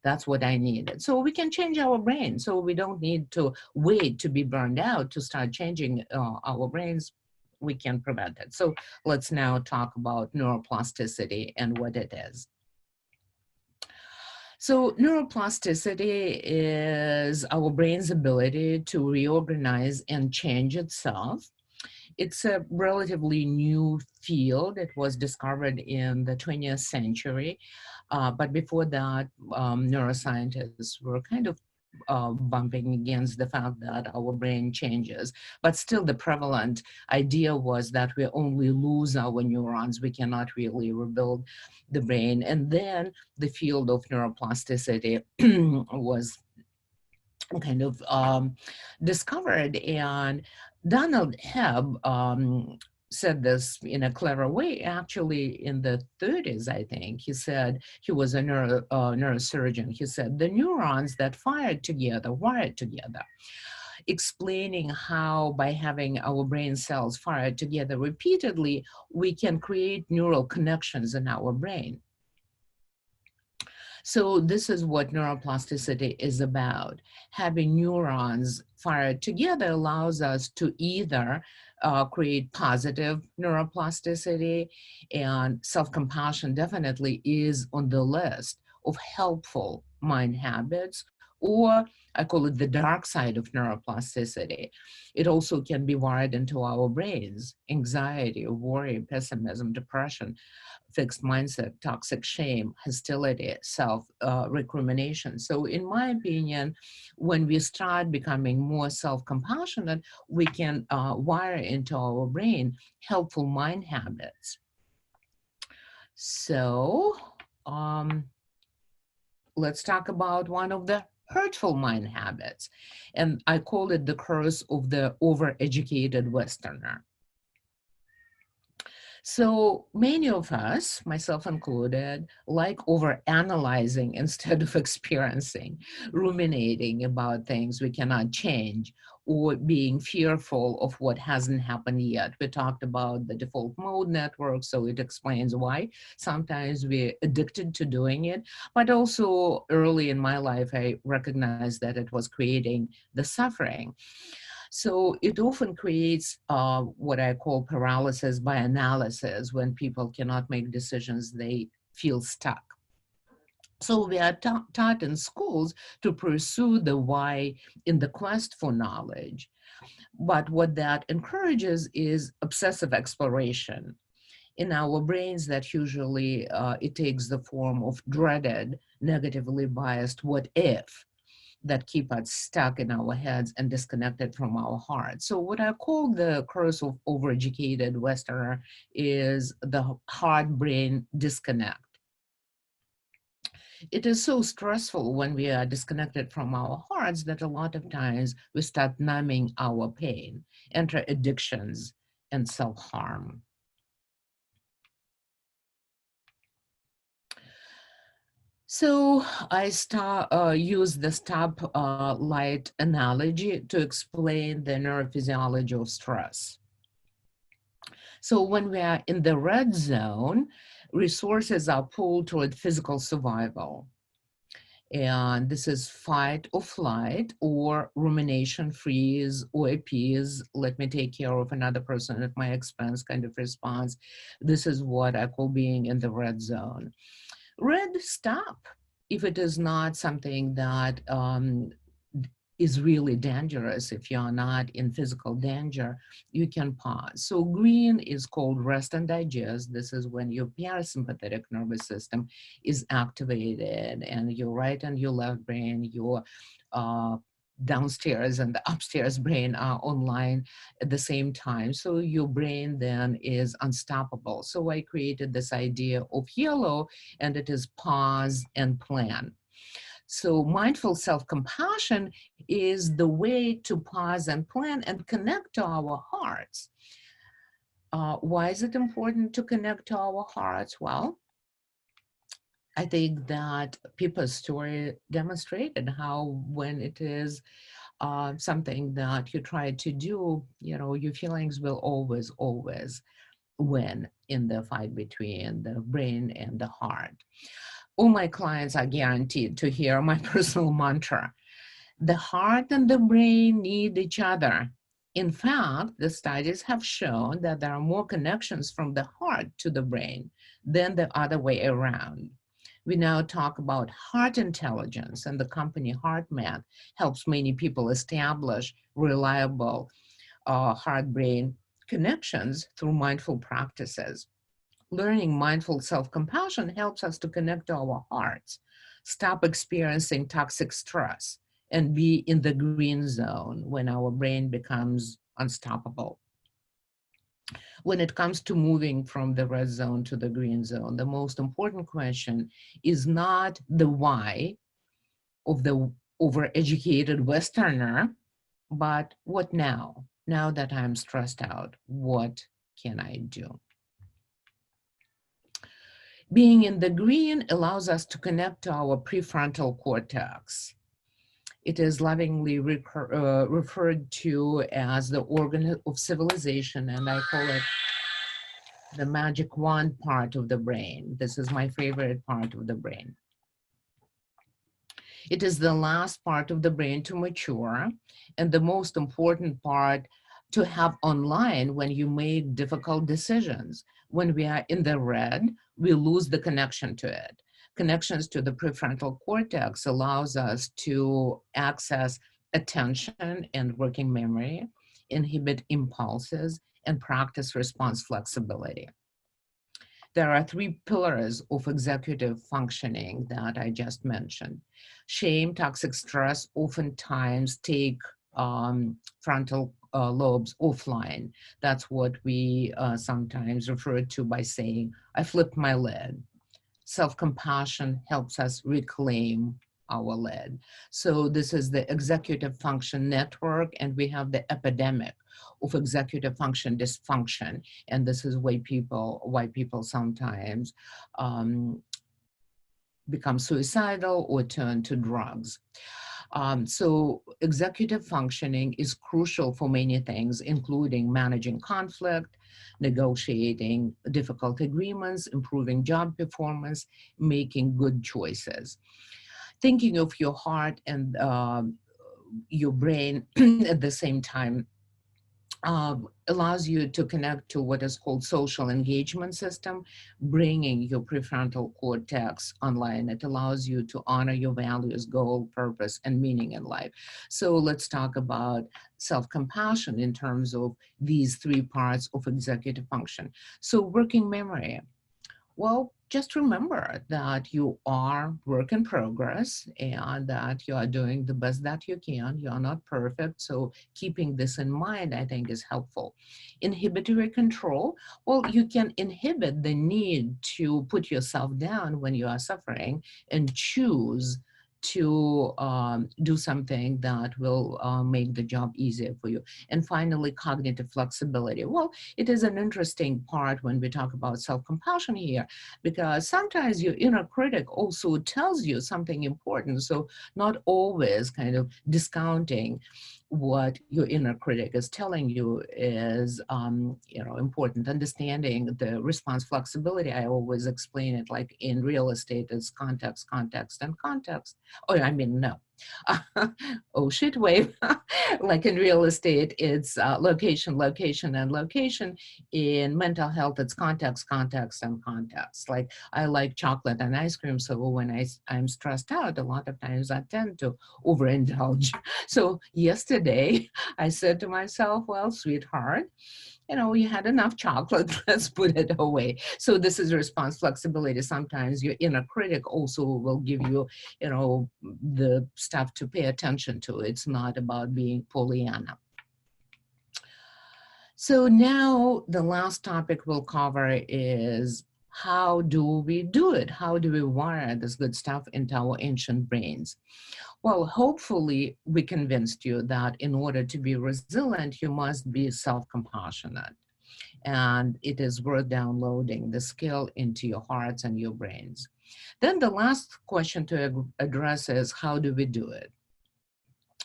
B: that's what I needed. So we can change our brain. So we don't need to wait to be burned out to start changing our brains. We can prevent it. So let's now talk about neuroplasticity and what it is. So neuroplasticity is our brain's ability to reorganize and change itself. It's a relatively new field. It was discovered in the 20th century. But before that, neuroscientists were kind of bumping against the fact that our brain changes. But still the prevalent idea was that we only lose our neurons. We cannot really rebuild the brain. And then the field of neuroplasticity was kind of discovered. And Donald Hebb said this in a clever way, actually in the 30s, I think. He said, he was a neurosurgeon. He said, the neurons that wired together, explaining how by having our brain cells fired together repeatedly, we can create neural connections in our brain. So this is what neuroplasticity is about. Having neurons fired together allows us to either create positive neuroplasticity, and self-compassion definitely is on the list of helpful mind habits, or I call it the dark side of neuroplasticity. It also can be wired into our brains: anxiety, worry, pessimism, depression, fixed mindset, toxic shame, hostility, self-recrimination. So in my opinion, when we start becoming more self-compassionate, we can wire into our brain helpful mind habits. So let's talk about one of the hurtful mind habits. And I call it the curse of the overeducated Westerner. So many of us, myself included, like overanalyzing instead of experiencing, ruminating about things we cannot change, or being fearful of what hasn't happened yet. We talked about the default mode network, so it explains why sometimes we're addicted to doing it. But also early in my life, I recognized that it was creating the suffering. So it often creates what I call paralysis by analysis. When people cannot make decisions, they feel stuck. So we are taught in schools to pursue the why in the quest for knowledge. But what that encourages is obsessive exploration. In our brains, that usually it takes the form of dreaded, negatively biased what if, that keep us stuck in our heads and disconnected from our hearts. So what I call the curse of overeducated Westerner is the heart-brain disconnect. It is so stressful when we are disconnected from our hearts that a lot of times we start numbing our pain, enter addictions and self-harm. So I use the stoplight analogy to explain the neurophysiology of stress. So when we are in the red zone, resources are pulled toward physical survival. And this is fight or flight, or rumination, freeze, or appease, let me take care of another person at my expense kind of response. This is what I call being in the red zone. Red, stop if it is not something that is really dangerous. If you're not in physical danger, you can pause. So green is called rest and digest. This is when your parasympathetic nervous system is activated, and your right and your left brain, your downstairs and the upstairs brain are online at the same time. So your brain then is unstoppable. So I created this idea of yellow, and it is pause and plan. So mindful self-compassion is the way to pause and plan and connect to our hearts. Why is it important to connect to our hearts? Well, I think that Pippa's story demonstrated how when it is something that you try to do, you know, your feelings will always win in the fight between the brain and the heart. All my clients are guaranteed to hear my personal mantra. The heart and the brain need each other. In fact, the studies have shown that there are more connections from the heart to the brain than the other way around. We now talk about heart intelligence, and the company HeartMath helps many people establish reliable heart-brain connections through mindful practices. Learning mindful self-compassion helps us to connect to our hearts, stop experiencing toxic stress, and be in the green zone when our brain becomes unstoppable. When it comes to moving from the red zone to the green zone, the most important question is not the why of the overeducated Westerner, but what now? Now that I'm stressed out, what can I do? Being in the green allows us to connect to our prefrontal cortex. It is lovingly referred to as the organ of civilization, and I call it the magic wand part of the brain. This is my favorite part of the brain. It is the last part of the brain to mature and the most important part to have online when you make difficult decisions. When we are in the red, we lose the connection to it. Connections to the prefrontal cortex allows us to access attention and working memory, inhibit impulses, and practice response flexibility. There are three pillars of executive functioning that I just mentioned. Shame, toxic stress oftentimes take frontal lobes offline. That's what we sometimes refer to by saying, I flipped my lid. Self-compassion helps us reclaim our lid. So this is the executive function network, and we have the epidemic of executive function dysfunction. And this is why people sometimes become suicidal or turn to drugs. So executive functioning is crucial for many things, including managing conflict, negotiating difficult agreements, improving job performance, making good choices. Thinking of your heart and your brain at the same time allows you to connect to what is called social engagement system, bringing your prefrontal cortex online. It allows you to honor your values, goal, purpose, and meaning in life. So let's talk about self-compassion in terms of these three parts of executive function. So working memory. Well, just remember that you are work in progress and that you are doing the best that you can. You are not perfect. So keeping this in mind, I think, is helpful. Inhibitory control. Well, you can inhibit the need to put yourself down when you are suffering and choose to do something that will make the job easier for you. And finally, cognitive flexibility. Well, it is an interesting part when we talk about self-compassion here, because sometimes your inner critic also tells you something important. So not always kind of discounting what your inner critic is telling you is important. Understanding the response flexibility, I always explain it like in real estate, is context, context, and context. Oh, I mean, no, Oh shit wave. Like in real estate, it's location, location, and location. In mental health, it's context, context, and context. Like I like chocolate and ice cream, so when I'm stressed out, a lot of times I tend to overindulge. So yesterday I said to myself, well, sweetheart, you had enough chocolate, let's put it away. So this is response flexibility. Sometimes your inner critic also will give you, the stuff to pay attention to. It's not about being Pollyanna. So now the last topic we'll cover is how do we do it? How do we wire this good stuff into our ancient brains? Well, hopefully we convinced you that in order to be resilient, you must be self-compassionate. And it is worth downloading the skill into your hearts and your brains. Then the last question to address is, how do we do it?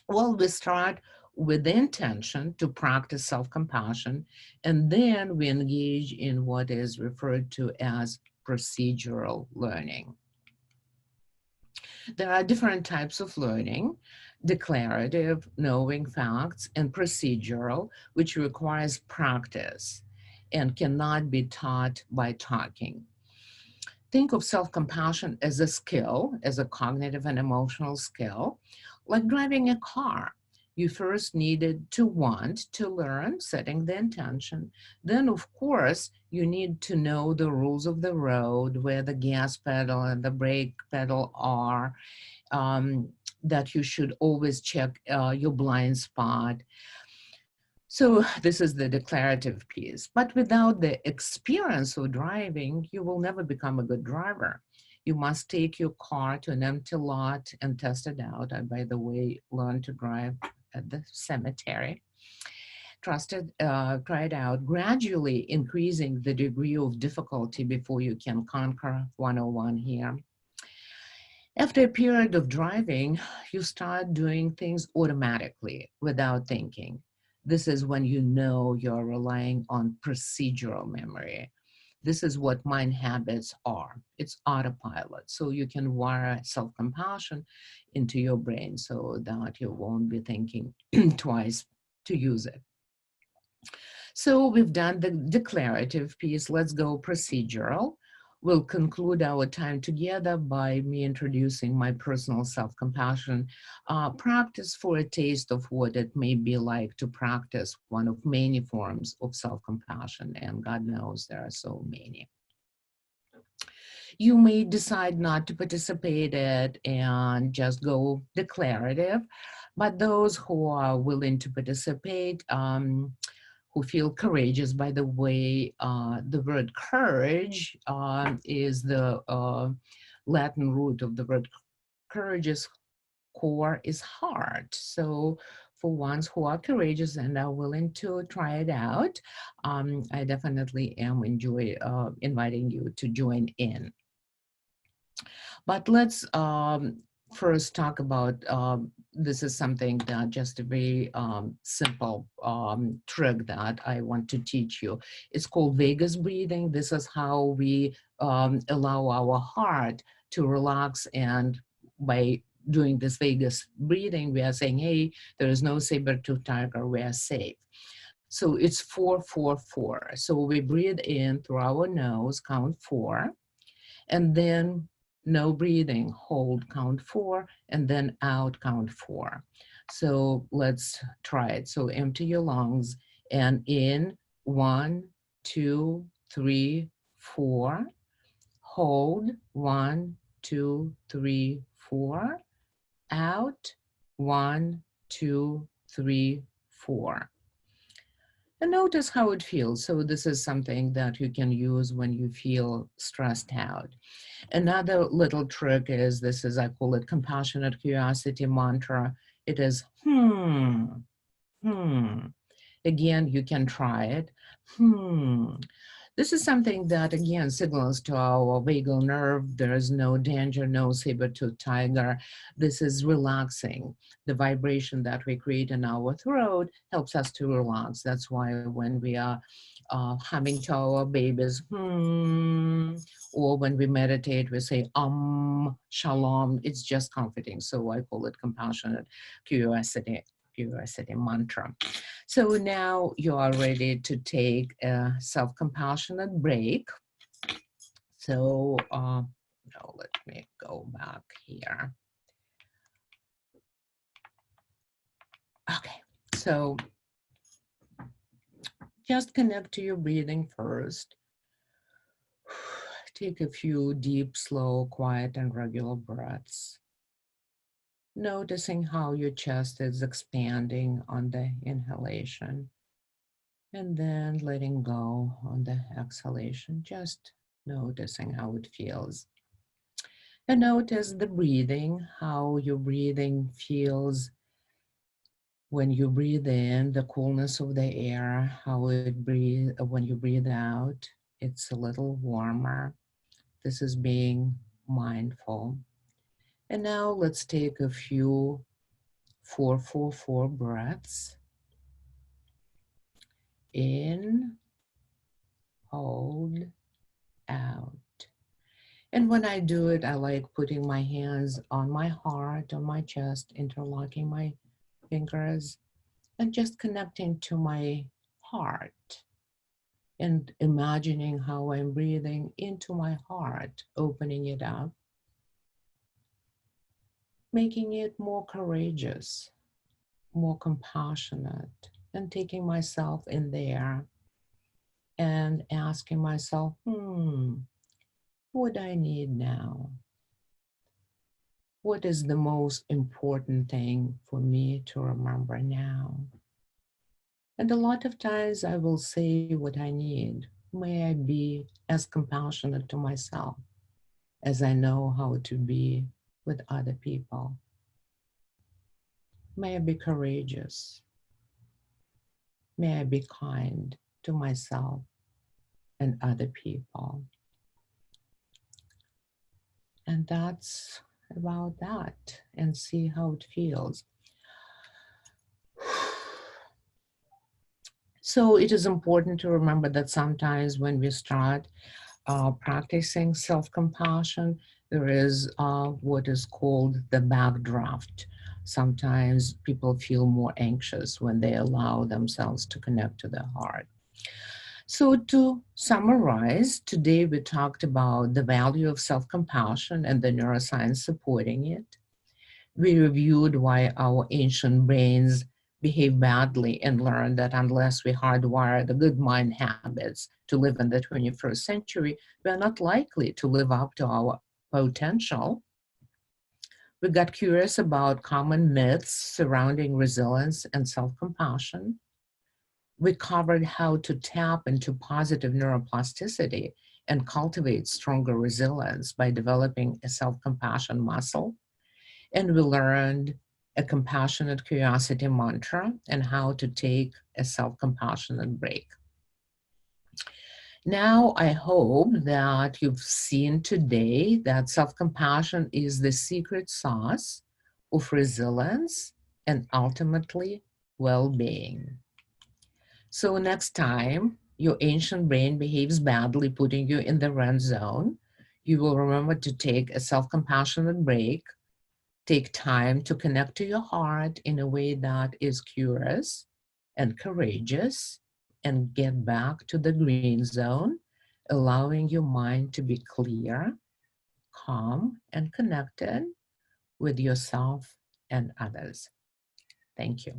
B: Well, we start with the intention to practice self-compassion, and then we engage in what is referred to as procedural learning. There are different types of learning: declarative, knowing facts, and procedural, which requires practice and cannot be taught by talking. Think of self-compassion as a skill, as a cognitive and emotional skill, like driving a car. You first needed to want to learn, setting the intention. Then, of course, you need to know the rules of the road, where the gas pedal and the brake pedal are, that you should always check your blind spot. So this is the declarative piece. But without the experience of driving, you will never become a good driver. You must take your car to an empty lot and test it out. I, by the way, learned to drive at the cemetery. Try it out, gradually increasing the degree of difficulty before you can conquer 101 here. After a period of driving, you start doing things automatically without thinking. This is when you know you're relying on procedural memory. This is what mind habits are. It's autopilot. So you can wire self-compassion into your brain so that you won't be thinking twice to use it. So we've done the declarative piece. Let's go procedural. We'll conclude our time together by me introducing my personal self-compassion practice for a taste of what it may be like to practice one of many forms of self-compassion. And God knows there are so many. You may decide not to participate in it and just go declarative, but those who are willing to participate, who feel courageous. By the way, the word courage is the Latin root of the word courage is core is heart. So for ones who are courageous and are willing to try it out, I definitely am enjoy inviting you to join in. But let's first talk about, this is something that just a very simple trick that I want to teach you. It's called vagus breathing. This is how we allow our heart to relax, and by doing this vagus breathing, we are saying, hey, there is no saber-tooth tiger, we are safe. So it's 4-4-4. So we breathe in through our nose, count 4, and then no breathing, hold, count 4, and then out, count 4. So let's try it. So empty your lungs and in 1, 2, 3, 4. Hold 1, 2, 3, 4. Out 1, 2, 3, 4. And notice how it feels. So this is something that you can use when you feel stressed out. Another little trick is, this is, I call it compassionate curiosity mantra. It is, Again, you can try it. This is something that, again, signals to our vagal nerve. There is no danger, no saber-tooth tiger. This is relaxing. The vibration that we create in our throat helps us to relax. That's why when we are humming to our babies, Or when we meditate, we say, shalom. It's just comforting. So I call it compassionate curiosity mantra. So now you are ready to take a self-compassionate break. So now let me go back here. Okay, so just connect to your breathing first. Take a few deep, slow, quiet, and regular breaths. Noticing how your chest is expanding on the inhalation and then letting go on the exhalation, just noticing how it feels. And notice the breathing, how your breathing feels when you breathe in, the coolness of the air, how it breathe when you breathe out, it's a little warmer. This is being mindful. And now let's take a few 4-4-4 breaths. In, hold, out. And when I do it, I like putting my hands on my heart, on my chest, interlocking my fingers, and just connecting to my heart and imagining how I'm breathing into my heart, opening it up, making it more courageous, more compassionate, and taking myself in there and asking myself, what do I need now? What is the most important thing for me to remember now? And a lot of times I will say what I need. May I be as compassionate to myself as I know how to be with other people. May I be courageous. May I be kind to myself and other people. And that's about that, and see how it feels. So it is important to remember that sometimes when we start practicing self-compassion, there is what is called the backdraft. Sometimes people feel more anxious when they allow themselves to connect to their heart. So to summarize, today we talked about the value of self-compassion and the neuroscience supporting it. We reviewed why our ancient brains behave badly and learned that unless we hardwire the good mind habits to live in the 21st century, we are not likely to live up to our potential. We got curious about common myths surrounding resilience and self-compassion. We covered how to tap into positive neuroplasticity and cultivate stronger resilience by developing a self-compassion muscle. And we learned a compassionate curiosity mantra and how to take a self-compassionate break. Now, I hope that you've seen today that self-compassion is the secret sauce of resilience and ultimately well-being. So next time your ancient brain behaves badly, putting you in the red zone, you will remember to take a self-compassionate break. Take time to connect to your heart in a way that is curious and courageous, and get back to the green zone, allowing your mind to be clear, calm, and connected with yourself and others. Thank you.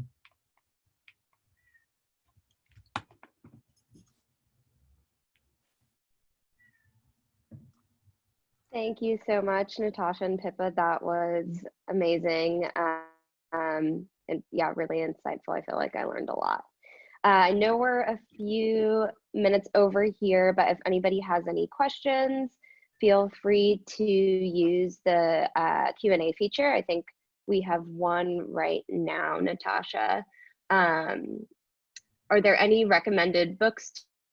A: Thank you so much, Natasha and Pippa. That was amazing. And yeah, really insightful. I feel like I learned a lot. I know we're a few minutes over here, but if anybody has any questions, feel free to use the Q&A feature. I think we have one right now, Natasha. Are there any recommended books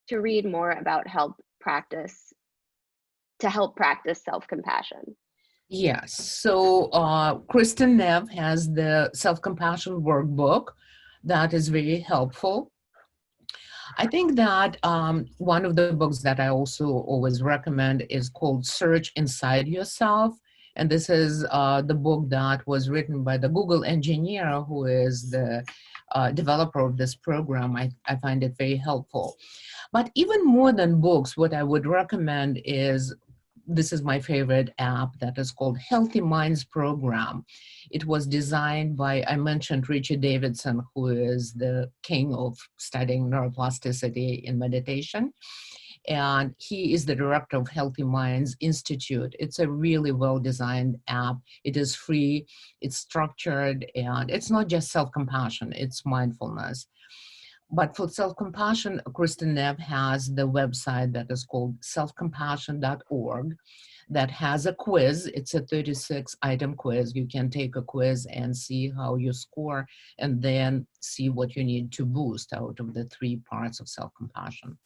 A: to read more about to help practice self-compassion?
B: Yes, so Kristen Neff has the self-compassion workbook that is very helpful. I think that one of the books that I also always recommend is called Search Inside Yourself. And this is the book that was written by the Google engineer who is the developer of this program. I find it very helpful. But even more than books, what I would recommend is, this is my favorite app, that is called Healthy Minds Program. It was designed by, I mentioned Richard Davidson, who is the king of studying neuroplasticity in meditation. And he is the director of Healthy Minds Institute. It's a really well-designed app. It is free, it's structured, and it's not just self-compassion, it's mindfulness. But for self-compassion, Kristen Neff has the website that is called selfcompassion.org that has a quiz. It's a 36-item quiz. You can take a quiz and see how you score, and then see what you need to boost out of the 3 parts of self-compassion.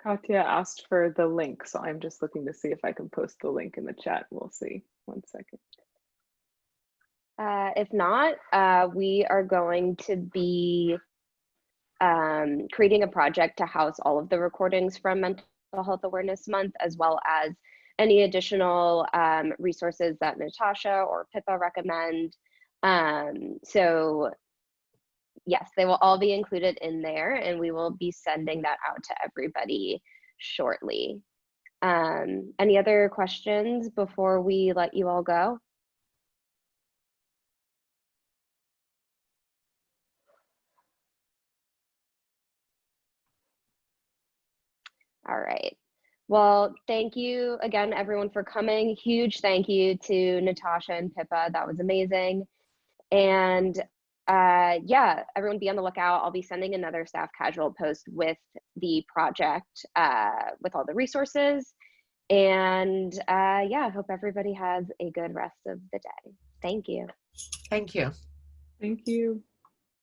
C: Katya asked for the link, so I'm just looking to see if I can post the link in the chat. We'll see. 1 second.
A: If not, we are going to be creating a project to house all of the recordings from Mental Health Awareness Month, as well as any additional resources that Natasha or Pippa recommend. So yes, they will all be included in there, and we will be sending that out to everybody shortly. Any other questions before we let you all go? All right. Well, thank you again, everyone, for coming. Huge thank you to Natasha and Pippa. That was amazing. And yeah, everyone be on the lookout. I'll be sending another staff casual post with the project, with all the resources. And yeah, I hope everybody has a good rest of the day. Thank you.
B: Thank you.
C: Thank you.